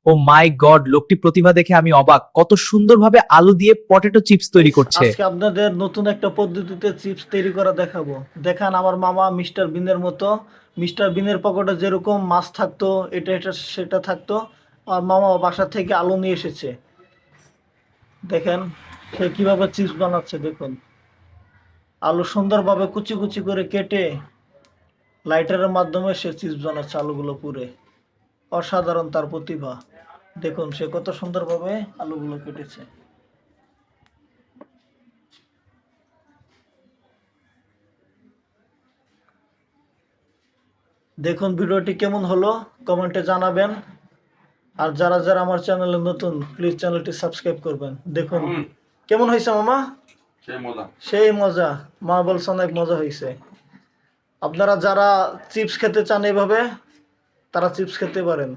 ও মাই god, লোকটি প্রতিভা দেখে আমি অবাক। কত সুন্দরভাবে আলু দিয়ে পটেটো চিপস তৈরি করছে। আজকে আপনাদের নতুন একটা পদ্ধতিতে চিপস তৈরি করা দেখাবো। দেখেন আমার মামা মিস্টার বিনের মতো, মিস্টার বিনের পকেটে যেরকম মাছ থাকতো, এটা এটা সেটা থাকতো, আর মামা বাসা থেকে আলু নিয়ে এসেছে। দেখেন সে কিভাবে চিপস বানাচ্ছে। দেখুন আলু সুন্দরভাবে কুচি কুচি করে কেটে লাইটারের মাধ্যমে সে চিপস বানাচ্ছে আলুগুলো পুড়ে। অসাধারণ তার প্রতিভা। দেখুন সে কত সুন্দরভাবে আলুগুলো কেটেছে। দেখুন ভিডিওটি কেমন হলো কমেন্টে জানাবেন। আর যারা যারা আমার চ্যানেলে নতুন প্লিজ চ্যানেলটি সাবস্ক্রাইব করবেন। দেখুন কেমন হয়েছে মামা। সেই মজা। মা বলছে অনেক মজা হয়েছে। আপনারা যারা চিপস খেতে চান এইভাবে, তারা চিপস খেতে পারেন।